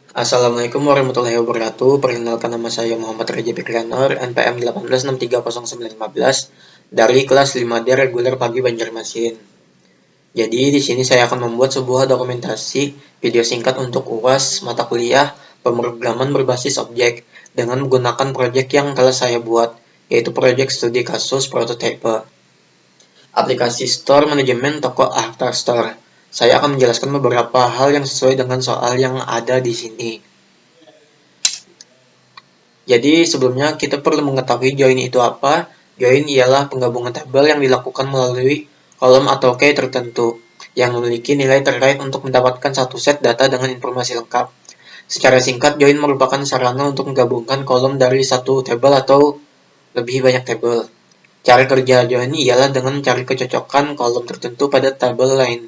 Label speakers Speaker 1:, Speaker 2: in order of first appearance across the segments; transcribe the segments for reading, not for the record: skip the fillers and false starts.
Speaker 1: Assalamualaikum warahmatullahi wabarakatuh. Perkenalkan, nama saya Muhammad Raja Fikrianur, NPM 18630915 dari kelas 5D reguler pagi Banjarmasin. Jadi di sini saya akan membuat sebuah dokumentasi video singkat untuk UAS mata kuliah pemrograman berbasis objek dengan menggunakan proyek yang telah saya buat, yaitu proyek studi kasus prototipe. Aplikasi Store Manajemen Toko Harta Store. Saya akan menjelaskan beberapa hal yang sesuai dengan soal yang ada di sini. Jadi sebelumnya kita perlu mengetahui join itu apa. Join ialah penggabungan tabel yang dilakukan melalui kolom atau key tertentu yang memiliki nilai terkait untuk mendapatkan satu set data dengan informasi lengkap. Secara singkat, join merupakan sarana untuk menggabungkan kolom dari satu tabel atau lebih banyak tabel. Cara kerja join ialah dengan mencari kecocokan kolom tertentu pada tabel lain,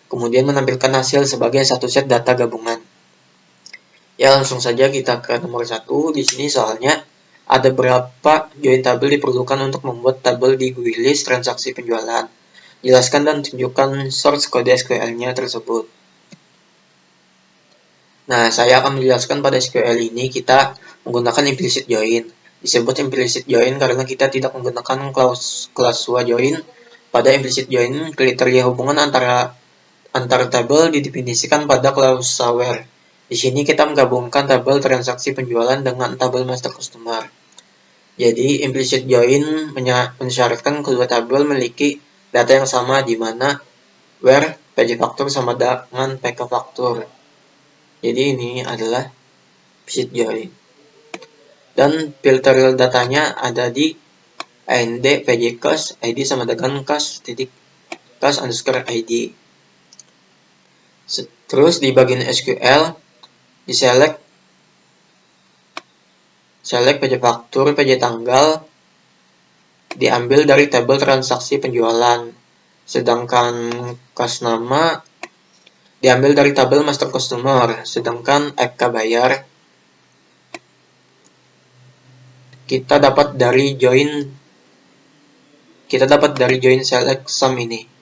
Speaker 1: kemudian menampilkan hasil sebagai satu set data gabungan. Ya, langsung saja kita ke nomor 1. Di sini soalnya ada berapa join tabel diperlukan untuk membuat tabel di GUI list transaksi penjualan. Jelaskan dan tunjukkan source kode SQL-nya tersebut. Nah, saya akan menjelaskan pada SQL ini kita menggunakan implicit join. Disebut implicit join karena kita tidak menggunakan clause join. Pada implicit join, kriteria hubungan antar tabel didefinisikan pada clause where. Di sini kita menggabungkan tabel transaksi penjualan dengan tabel master customer. Jadi implicit join mensyaratkan kedua tabel memiliki data yang sama, di mana where pj faktur sama dengan pk faktur. Jadi ini adalah implicit join. Dan filter datanya ada di ind pj cost id sama dengan cost underscore id. Terus di bagian SQL di select pj faktur, pj tanggal diambil dari tabel transaksi penjualan, sedangkan cost nama diambil dari tabel master customer, sedangkan FK bayar kita dapat dari join select sum ini.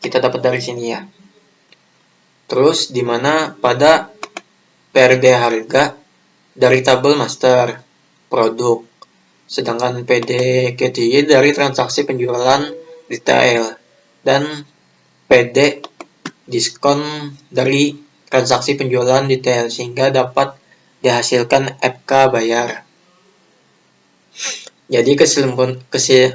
Speaker 1: Kita dapat dari sini ya. Terus di mana pada PRD harga dari tabel master produk, sedangkan PDKTY dari transaksi penjualan detail, dan PD diskon dari transaksi penjualan detail, sehingga dapat dihasilkan FK bayar. Jadi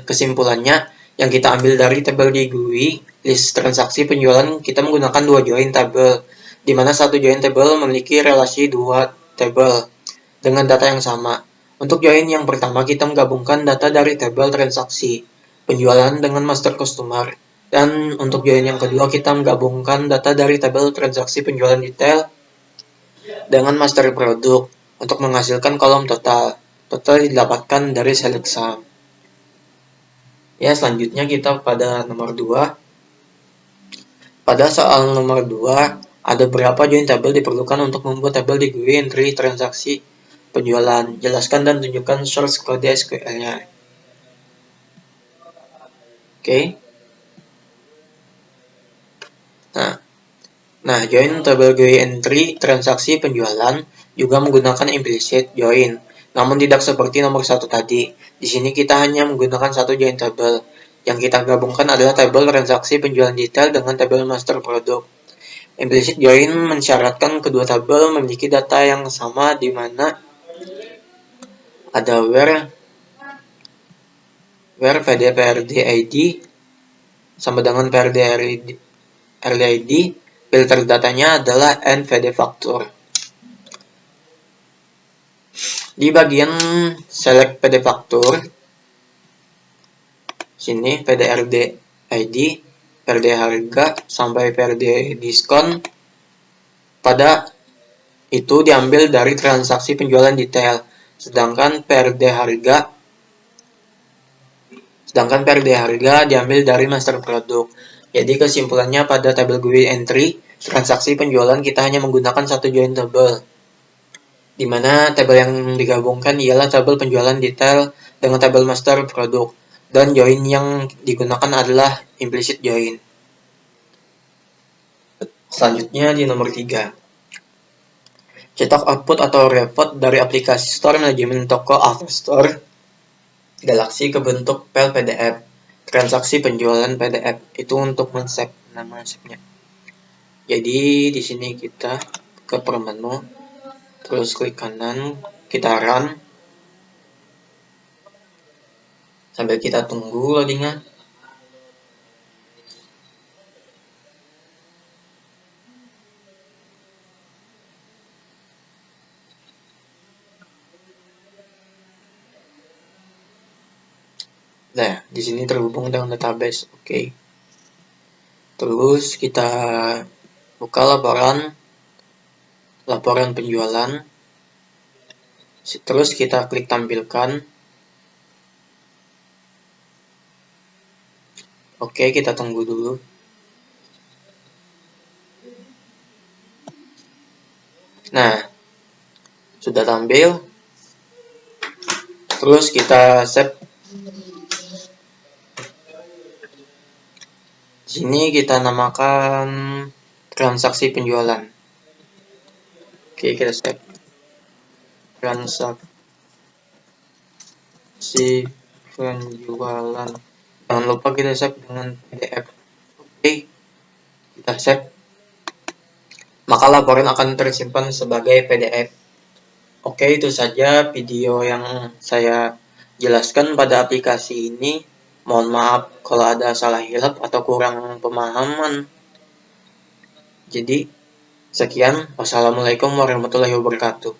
Speaker 1: kesimpulannya, yang kita ambil dari tabel di GUI list transaksi penjualan, kita menggunakan dua join tabel, di mana satu join tabel memiliki relasi dua tabel dengan data yang sama. Untuk join yang pertama, kita menggabungkan data dari tabel transaksi penjualan dengan master customer. Dan untuk join yang kedua, kita menggabungkan data dari tabel transaksi penjualan detail dengan master produk untuk menghasilkan kolom total. Total didapatkan dari select sum. Ya, selanjutnya kita pada nomor 2. Pada soal nomor 2, ada berapa join tabel diperlukan untuk membuat tabel di GUI entry transaksi penjualan. Jelaskan dan tunjukkan source kode SQL-nya. Oke. Nah, join tabel GUI entry transaksi penjualan juga menggunakan implicit join, namun tidak seperti nomor 1 tadi. Di sini kita hanya menggunakan satu join tabel. Yang kita gabungkan adalah tabel transaksi penjualan detail dengan tabel master produk. Implicit join mensyaratkan kedua tabel memiliki data yang sama, di mana ada where PRD ID sama dengan PRD ID. Filter datanya adalah NVD faktur. Di bagian select PD faktur, sini PDRD ID, PRD harga sampai PRD diskon, pada itu diambil dari transaksi penjualan detail, sedangkan PRD harga diambil dari master produk. Jadi kesimpulannya, pada tabel GUI entry transaksi penjualan kita hanya menggunakan satu join tabel, di mana tabel yang digabungkan ialah tabel penjualan detail dengan tabel master produk, dan join yang digunakan adalah implicit join. Selanjutnya di nomor 3. Cetak output atau report dari aplikasi store manajemen toko Store Galaxy ke bentuk file PDF. Transaksi penjualan PDF itu untuk men-save nama save-nya. Jadi di sini kita ke permenu, terus klik kanan, kita run sambil kita tunggu loadingnya. Nah, di sini terhubung dengan database. Oke. Terus kita buka laporan penjualan. Terus kita klik tampilkan. Oke, kita tunggu dulu. Nah, sudah tampil. Terus kita save. Di sini kita namakan transaksi penjualan. Oke, kita save. Transaksi penjualan. Jangan lupa kita save dengan PDF. Oke, kita save. Maka laporan akan tersimpan sebagai PDF. Oke, itu saja video yang saya jelaskan pada aplikasi ini. Mohon maaf kalau ada salah hilap atau kurang pemahaman. Jadi, sekian. Wassalamualaikum warahmatullahi wabarakatuh.